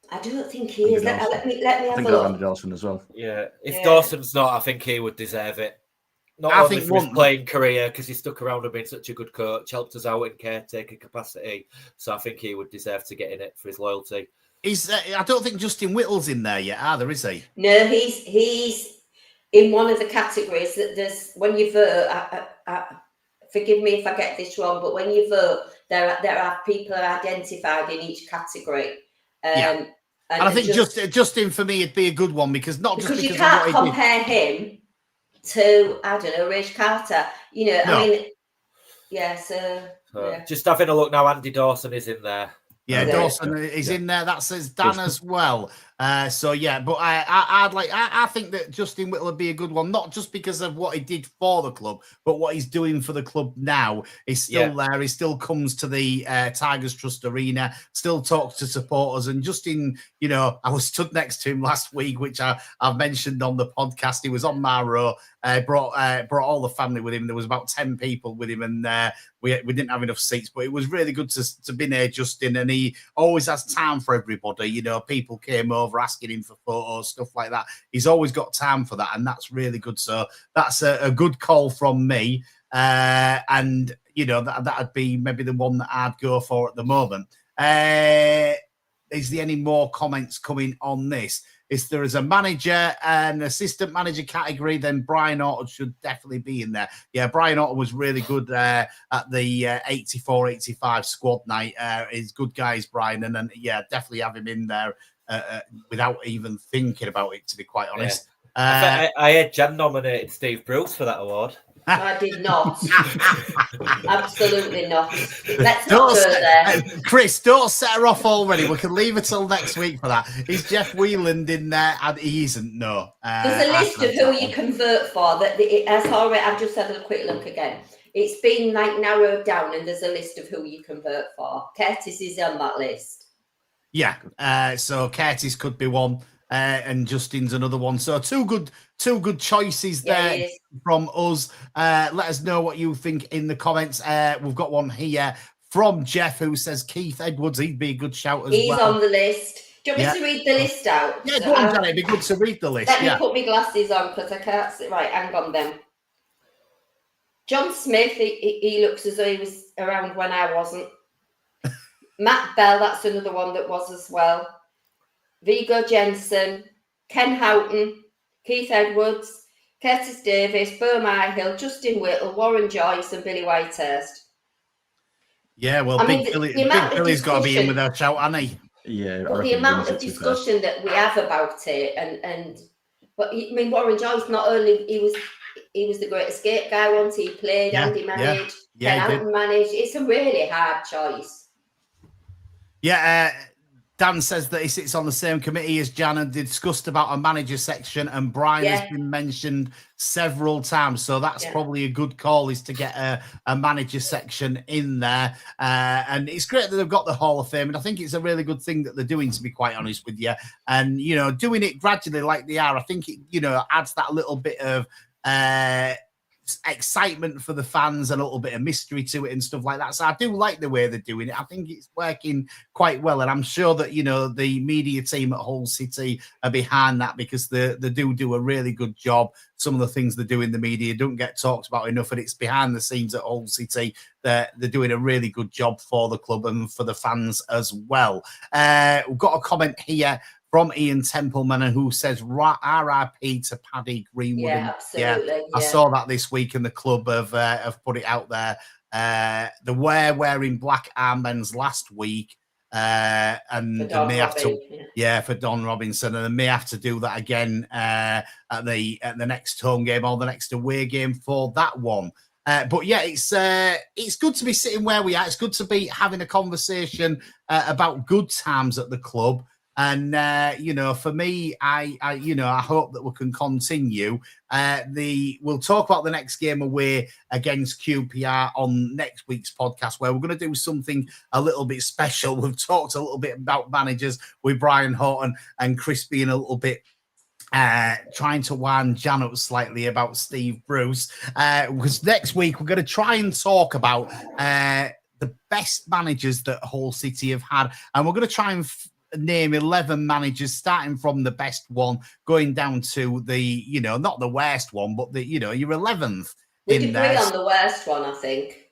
I don't think he is. Let me have a I think look. Andy Dawson as well. Yeah. If Dawson's not, I think he would deserve it. Not I only think for his playing career, because he stuck around and been such a good coach, helped us out in caretaker capacity. So I think he would deserve to get in it for his loyalty. I don't think Justin Whittle's in there yet, either, is he? No, he's in one of the categories that there's when you vote. forgive me if I get this wrong, but when you vote, there are people are identified in each category. And I think Justin for me it'd be a good one because you of what can't he compare him to, I don't know, Rich Carter. You know, No. I mean, yeah. So yeah. Just having a look now, Andy Dawson is in there. Yeah, Okay. Dawson is in there. That says Dan as well. So yeah, but I think that Justin Whittle would be a good one, not just because of what he did for the club, but what he's doing for the club now. He's still there. He still comes to the Tigers Trust Arena, still talks to supporters. And Justin, you know, I was stood next to him last week, which I've mentioned on the podcast. He was on my row. Brought all the family with him. There was about 10 people with him, and we didn't have enough seats. But it was really good to be near Justin, and he always has time for everybody. You know, people came over asking him for photos, stuff like that. He's always got time for that, and that's really good. So that's a good call from me. And you know that'd be maybe the one that I'd go for at the moment. Is there any more comments coming on this? If there is a manager and assistant manager category, then Brian Orton should definitely be in there. Yeah, Brian Orton was really good at the 84-85 squad night. He's good guys, Brian, and then yeah, definitely have him in there without even thinking about it, to be quite honest. Yeah. I had Jan nominated Steve Bruce for that award. I did not. Absolutely not. Let's not go there. Chris, don't set her off already. We can leave her till next week for that. Is Jeff Wheeland in there? And he isn't, no. There's a list of who you can vote for. I've just had a quick look again. It's been like narrowed down, and there's a list of who you can vote for. Curtis is on that list. Yeah, so Curtis could be one. And Justin's another one. So two good choices there from us. Let us know what you think in the comments. We've got one here from Jeff who says Keith Edwards. He'd be a good shout as well. He's on the list. Do you want me to read the list out? Yeah, go on, Danny. It'd be good to read the list. Let me put my glasses on because I can't see. Right, hang on then. John Smith, he looks as though he was around when I wasn't. Matt Bell, that's another one that was as well. Viggo Jensen, Ken Houghton, Keith Edwards, Curtis Davis, Bo Myhill, Justin Whittle, Warren Joyce, and Billy Whitehurst. Yeah, well, Big Billy's got to be in with our shout, hasn't he? Yeah, but the amount of discussion that we have about it, but I mean, Warren Joyce, not only he was the Great Escape guy once he played, Andy managed, Ken Houghton managed. It's a really hard choice. Yeah. Dan says that he sits on the same committee as Jan and discussed about a manager section, and Brian has been mentioned several times. So that's probably a good call, is to get a manager section in there. And it's great that they've got the Hall of Fame. And I think it's a really good thing that they're doing, to be quite honest with you. And, you know, doing it gradually like they are, I think it, you know, adds that little bit of excitement for the fans and a little bit of mystery to it and stuff like that. So I do like the way they're doing it. I think it's working quite well, and I'm sure that, you know, the media team at Hull City are behind that, because they do a really good job. Some of the things they do in the media don't get talked about enough, and it's behind the scenes at Hull City. They're doing a really good job for the club and for the fans as well. We've got a comment here from Ian Templeman, who says RIP to Paddy, Greenwood. Yeah, absolutely. I saw that this week, and the club have put it out there. They were wearing black armbands last week, and they may have to, for Don Robinson, and they may have to do that again at the next home game or the next away game for that one. But yeah, it's good to be sitting where we are. It's good to be having a conversation about good times at the club. And you know, for me, I hope that we can continue. We'll talk about the next game away against QPR on next week's podcast, where we're going to do something a little bit special. We've talked a little bit about managers with Brian Horton and Chris being a little bit trying to wind Jan up slightly about Steve Bruce, because next week we're going to try and talk about the best managers that Hull City have had, and we're going to try and name 11 managers, starting from the best one, going down to the, you know, not the worst one, but the, you know, your 11th. We could agree on the worst one, I think.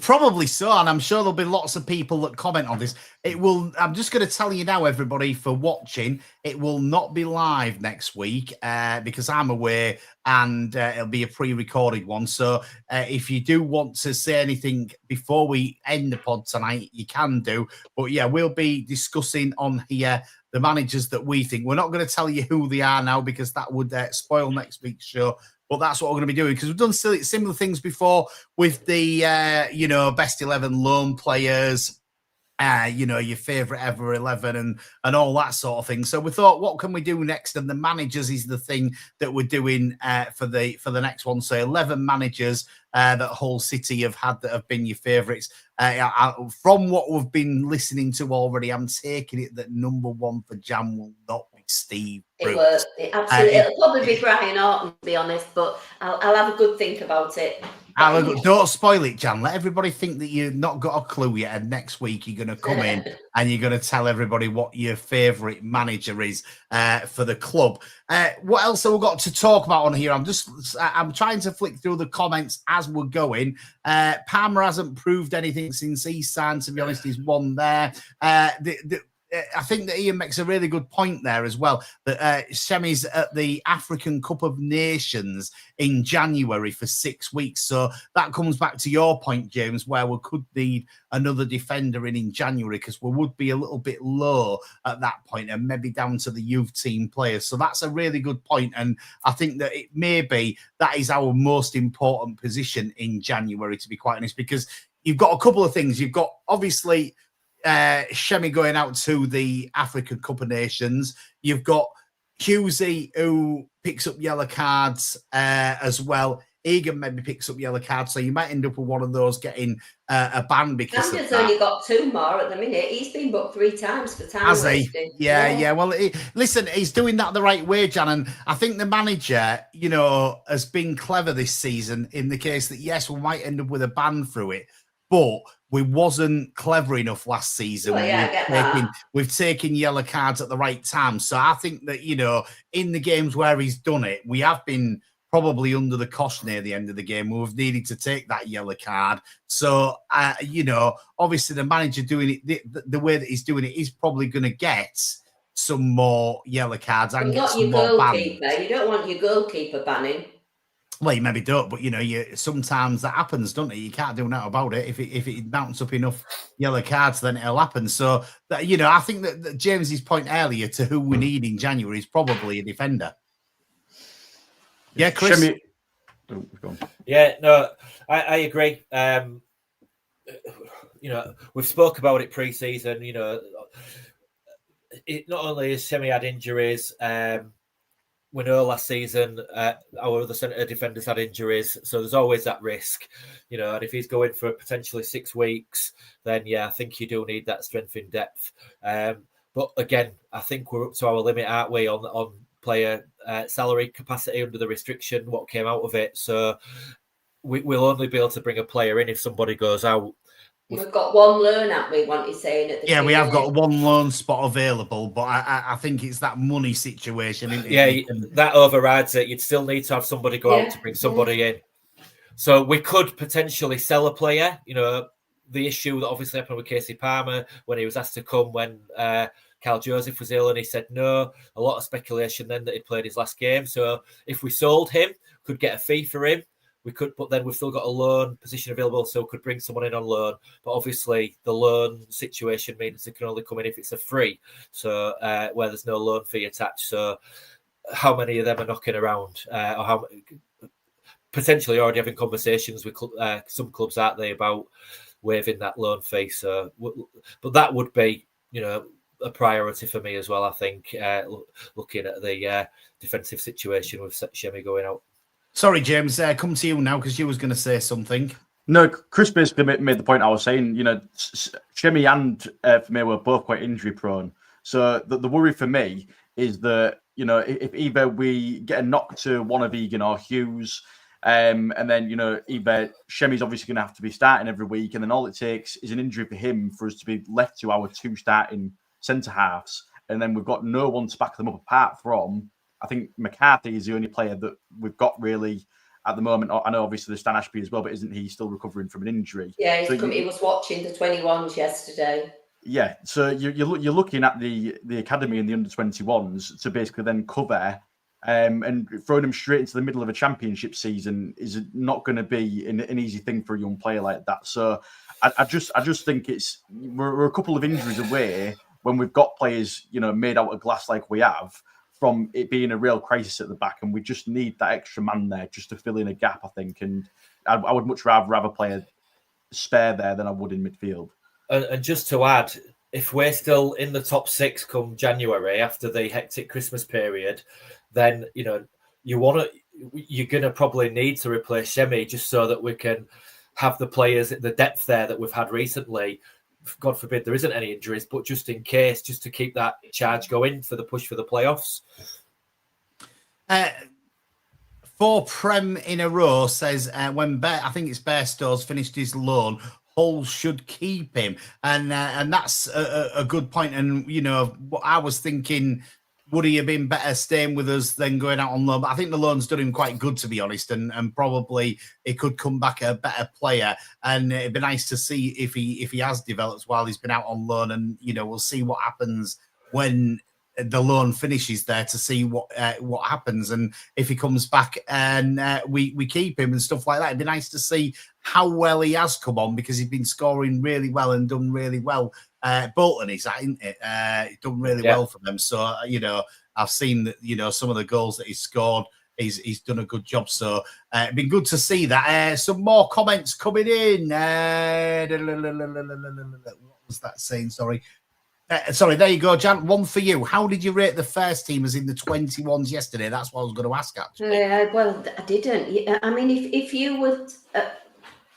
Probably so, and I'm sure there'll be lots of people that comment on this. It will. I'm just going to tell you now, everybody, for watching, it will not be live next week because I'm away, and it'll be a pre-recorded one. So if you do want to say anything before we end the pod tonight, you can do. But yeah, we'll be discussing on here the managers that we think. We're not going to tell you who they are now because that would spoil next week's show. But that's what we're going to be doing because we've done similar things before with the, best 11 loan players, your favourite ever 11 and all that sort of thing. So we thought, what can we do next? And the managers is the thing that we're doing for the next one. So 11 managers that Hull City have had that have been your favourites. From what we've been listening to already, I'm taking it that number one for Jan will not be Steve Bruce. Absolutely. It'll probably be Brian Orton, to be honest, but I'll have a good think about it. Don't spoil it, Jan. Let everybody think that you've not got a clue yet. And next week you're going to come in and you're going to tell everybody what your favourite manager is for the club. What else have we got to talk about on here? I'm trying to flick through the comments as we're going. Palmer hasn't proved anything since he signed. To be honest, he's one there. I think that Ian makes a really good point there as well, that Shemi's at the African Cup of Nations in January for 6 weeks. So that comes back to your point, James, where we could need another defender in January because we would be a little bit low at that point and maybe down to the youth team players. So that's a really good point. And I think that it may be that is our most important position in January, to be quite honest, because you've got a couple of things. You've got, obviously, Shemi going out to the African Cup of Nations. You've got Husey, who picks up yellow cards as well. Egan maybe picks up yellow cards, so you might end up with one of those getting a ban because Sanders only got 2 more at the minute. He's been booked 3 times for time wasting. Yeah. Well, listen, he's doing that the right way, Jan, and I think the manager, has been clever this season in the case that, yes, we might end up with a ban through it, but we wasn't clever enough last season. Well, we've taken yellow cards at the right time. So I think that, in the games where he's done it, we have been probably under the cosh near the end of the game. We've needed to take that yellow card. So, obviously the manager doing it the way that he's doing it is probably going to get some more yelloy cards and get some more bans. You don't want your goalkeeper banning. Well, you maybe don't, but sometimes that happens, don't it? You can't do nothing about it. If it mounts up enough yellow cards, then it'll happen. So that I think that James's point earlier to who we need in January is probably a defender. Yeah, Chris. Yeah, no, I agree. We've spoke about it pre-season. It not only has Shemi had injuries. We know last season our other centre defenders had injuries, so there's always that risk, and if he's going for potentially 6 weeks, then I think you do need that strength in depth. But again, I think we're up to our limit, aren't we, on player salary capacity under the restriction, what came out of it. So we'll only be able to bring a player in if somebody goes out. We've got one loan, haven't we? What you're saying? We have got one loan spot available, but I think it's that money situation. That overrides it. You'd still need to have somebody go out to bring somebody in. So we could potentially sell a player. The issue that obviously happened with Casey Palmer when he was asked to come when Carl Joseph was ill and he said no. A lot of speculation then that he played his last game. So if we sold him, could get a fee for him. We could, but then we've still got a loan position available, so we could bring someone in on loan. But obviously, the loan situation means they can only come in if it's a free, so where there's no loan fee attached. So, how many of them are knocking around, or how potentially already having conversations with some clubs, aren't they, about waiving that loan fee? So, but that would be, a priority for me as well. I think looking at the defensive situation with Shemi going out. Sorry, James, come to you now because you was going to say something. No, Chris basically made the point I was saying. Shemi and Vermeer were both quite injury prone. So the worry for me is that, if either we get a knock to one of Egan or Hughes, and then, either Shemi's obviously going to have to be starting every week, and then all it takes is an injury for him for us to be left to our 2 starting centre halves. And then we've got no one to back them up apart from, I think McCarthy is the only player that we've got really at the moment. I know obviously there's Stan Ashby as well, but isn't he still recovering from an injury? Yeah, So he was watching the 21s yesterday. Yeah, so you're looking at the academy and the under-21s to basically then cover, and throwing them straight into the middle of a championship season is not going to be an easy thing for a young player like that. So I just think we're a couple of injuries away when we've got players made out of glass like we have, from it being a real crisis at the back, and we just need that extra man there just to fill in a gap, I think. And I would much rather have a player spare there than I would in midfield. And just to add, if we're still in the top 6 come January after the hectic Christmas period, then you're gonna probably need to replace Shemi just so that we can have the players, the depth there that we've had recently. God forbid there isn't any injuries, but just in case, just to keep that charge going for the push for the playoffs. 4 Prem in a row says when I think it's Bairstow's finished his loan, Hull should keep him, and that's a good point. And I was thinking, would he have been better staying with us than going out on loan? But I think the loan's done him quite good, to be honest, and probably he could come back a better player. And it'd be nice to see if he has developed while he's been out on loan. And we'll see what happens when the loan finishes there, to see what happens, and if he comes back and we keep him and stuff like that. It'd be nice to see how well he has come on, because he's been scoring really well and done really well. Bolton is that, isn't it? He's done really well for them. So I've seen that some of the goals that he's scored, he's done a good job. So it'd been good to see that. Some more comments coming in. What was that saying? Sorry, there you go, Jan. One for you. How did you rate the first teamers in the 21s yesterday? That's what I was going to ask, actually. Well, I didn't. I mean, if you were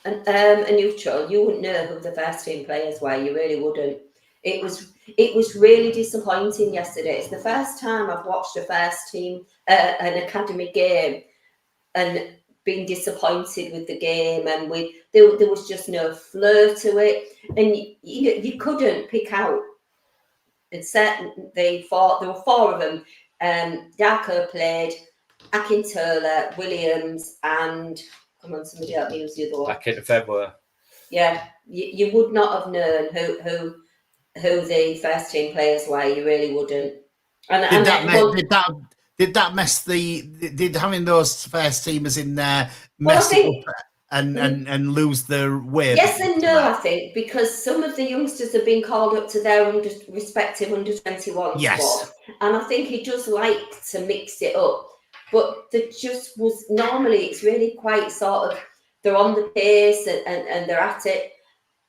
a neutral, you wouldn't know who the first team players were. You really wouldn't. It was really disappointing yesterday. It's the first time I've watched a first team, an academy game, and been disappointed with the game. And there was just no flow to it, and you couldn't pick out. There were 4 of them. Darko played, Akintola, Williams, and somebody help me, who's the other one? Akinfenwa. Yeah, you would not have known who the first team players were. You really wouldn't. Did that mess did having those first teamers in there mess it up and lose their way? Yes and no, I think, because some of the youngsters have been called up to their respective under-21 squad, and I think he does like to mix it up. But there just was, normally it's really quite sort of, they're on the pace and they're at it,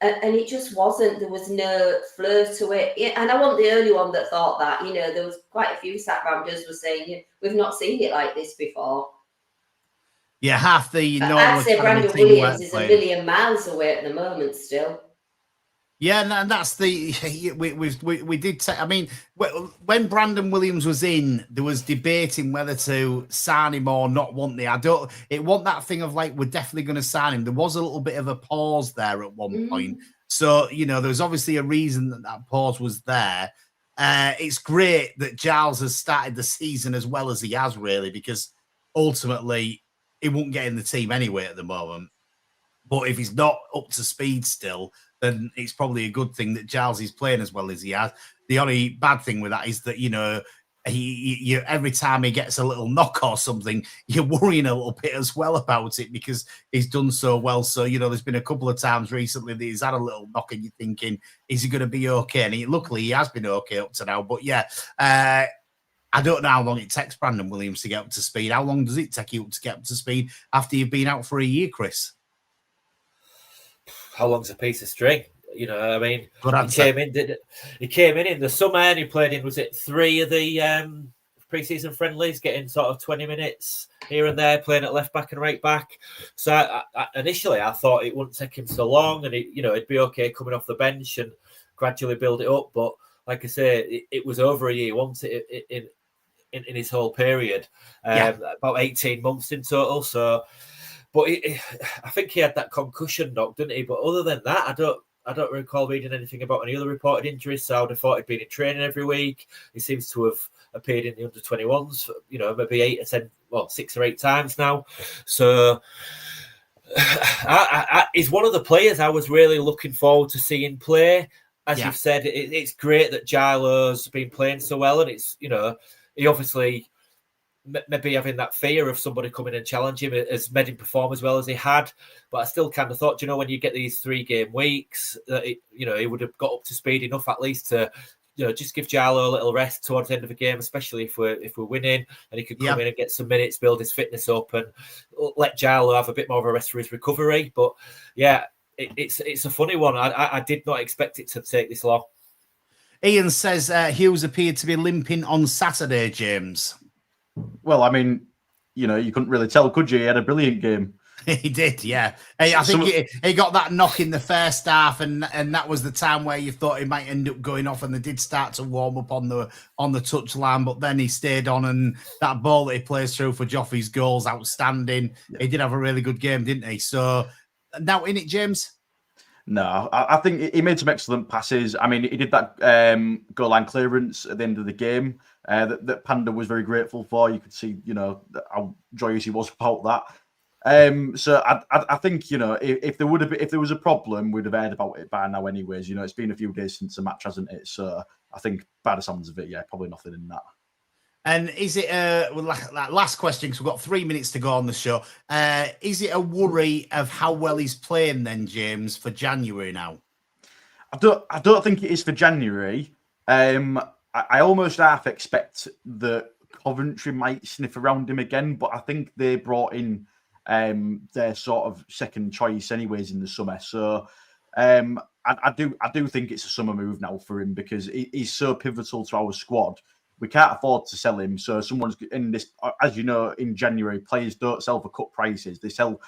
and it just wasn't. There was no flow to it, and I wasn't the only one that thought that. There was quite a few sat rounders were saying, we've not seen it like this before. Yeah, half the normal. I'd say Brandon Williams is a million miles away at the moment still. Yeah, and that's we did say. I mean, when Brandon Williams was in, there was debating whether to sign him or not. It wasn't that thing of like, we're definitely going to sign him. There was a little bit of a pause there at one point. So there was obviously a reason that pause was there. It's great that Giles has started the season as well as he has, really, because ultimately he won't get in the team anyway at the moment. But if he's not up to speed still, then it's probably a good thing that Giles is playing as well as he has. The only bad thing with that is that, he every time he gets a little knock or something, you're worrying a little bit as well about it, because he's done so well. So, there's been a couple of times recently that he's had a little knock and you're thinking, is he going to be okay? And luckily he has been okay up to now. But I don't know how long it takes Brandon Williams to get up to speed. How long does it take you to get up to speed after you've been out for a year, Chris? How long's a piece of string? I mean, he came in the summer and he played in, was it 3 of the pre-season friendlies, getting sort of 20 minutes here and there, playing at left back and right back. So initially I thought it wouldn't take him so long, and it'd be okay coming off the bench and gradually build it up. But like I say, it was over a year once in his whole period, about 18 months in total. So, but I think he had that concussion knock, didn't he? But other than that, I don't recall reading anything about any other reported injuries. So I would have thought he'd been in training every week. He seems to have appeared in the under-21s, maybe 8 or 10 6 or 8 times now. So he's one of the players I was really looking forward to seeing play. As you've said, it's great that Gilo's been playing so well, and it's, you know, he obviously maybe having that fear of somebody coming and challenging him has made him perform as well as he had. But I still kind of thought, you know, when you get these 3-game weeks, that he would have got up to speed enough at least to, you know, just give Gilo a little rest towards the end of the game, especially if we're winning, and he could come in and get some minutes, build his fitness up, and let Gilo have a bit more of a rest for his recovery. But yeah, it's a funny one. I did not expect it to take this long. Ian says Hughes appeared to be limping on Saturday, James. Well, I mean, you know, you couldn't really tell, could you? He had a brilliant game. He did, yeah. I think he got that knock in the first half, and that was the time where you thought he might end up going off, and they did start to warm up on the touchline, but then he stayed on, and that ball that he plays through for Joffy's goal's outstanding. Yeah. He did have a really good game, didn't he? So, now in it, James? No, I think he made some excellent passes. I mean, he did that goal line clearance at the end of the game that Panda was very grateful for. You could see, you know, how joyous he was about that. So I think, you know, if there was a problem, we'd have heard about it by now anyways. You know, it's been a few days since the match, hasn't it? So I think by the sounds of it, yeah, probably nothing in that. And is it last question, because we've got 3 minutes to go on the show. Is it a worry of how well he's playing then, James, for January now? I don't think it is for January. I almost half expect that Coventry might sniff around him again, but I think they brought in their sort of second choice anyways in the summer. So I do think it's a summer move now for him, because he's so pivotal to our squad. We can't afford to sell him. So someone's in this, as you know, in January, players don't sell for cut prices. They sell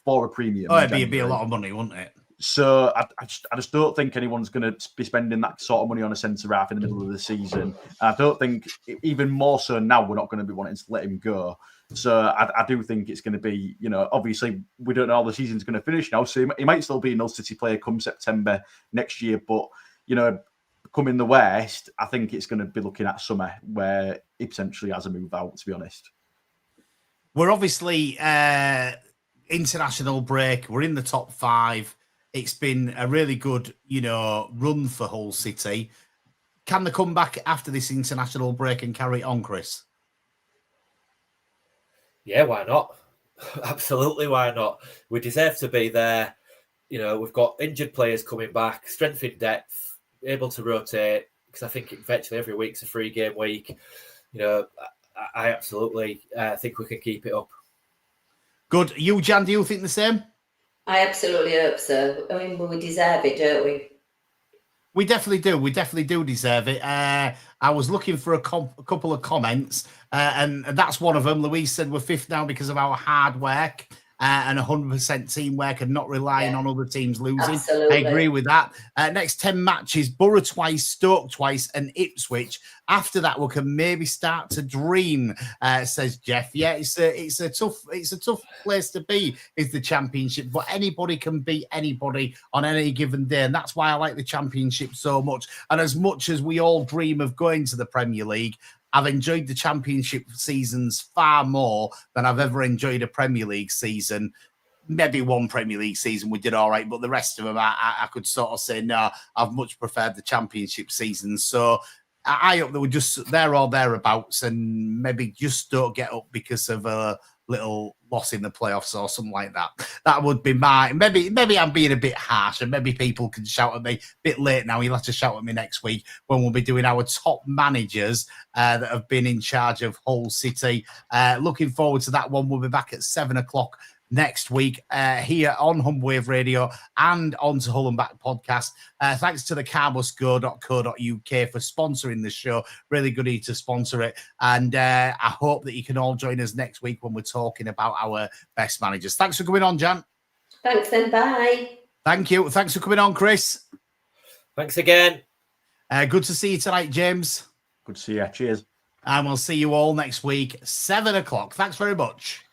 for a premium. Oh, it'd be a lot of money, wouldn't it? So I just don't think anyone's going to be spending that sort of money on a centre half in the middle of the season. And I don't think, even more so now, we're not going to be wanting to let him go. So I do think it's going to be, you know, obviously we don't know how the season's going to finish now. So he might still be an Hull City player come September next year. But, you know, coming the West, I think it's going to be looking at summer where he potentially has a move out, to be honest. We're obviously international break. We're in the top 5. It's been a really good, you know, run for Hull City. Can they come back after this international break and carry it on, Chris? Yeah, why not? Absolutely, why not? We deserve to be there. You know, we've got injured players coming back, strength in depth, able to rotate, because I think virtually every week's a 3-game week. You know, I absolutely think we can keep it up. Good. You, Jan, do you think the same? I absolutely hope so. I mean, we deserve it, don't we? We definitely do. We definitely do deserve it. I was looking for a couple of comments, and that's one of them. Louise said we're 5th now because of our hard work and 100% teamwork and not relying on other teams losing. Absolutely. I agree with that. Next 10 matches, Borough twice, Stoke twice, and Ipswich. After that, we can maybe start to dream, says Jeff. Yeah, it's a tough place to be, is the Championship, but anybody can beat anybody on any given day, and that's why I like the Championship so much. And as much as we all dream of going to the Premier League, I've enjoyed the Championship seasons far more than I've ever enjoyed a Premier League season. Maybe one Premier League season we did all right, but the rest of them, I could sort of say, no, I've much preferred the Championship seasons. So I hope that we're just there or thereabouts, and maybe just don't get up because of a little loss in the playoffs or something like that. That would be maybe I'm being a bit harsh, and maybe people can shout at me a bit late now. You'll have to shout at me next week when we'll be doing our top managers that have been in charge of Hull City. Looking forward to that one. We'll be back at 7:00 next week here on Humberwave Radio and on to Hull and Back podcast. Thanks to the carbusgo.co.uk for sponsoring the show. Really good of you to sponsor it. And I hope that you can all join us next week when we're talking about our best managers. Thanks for coming on, Jan. Thanks, then. Bye. Thank you. Thanks for coming on, Chris. Thanks again. Good to see you tonight, James. Good to see you. Cheers. And we'll see you all next week, 7:00. Thanks very much.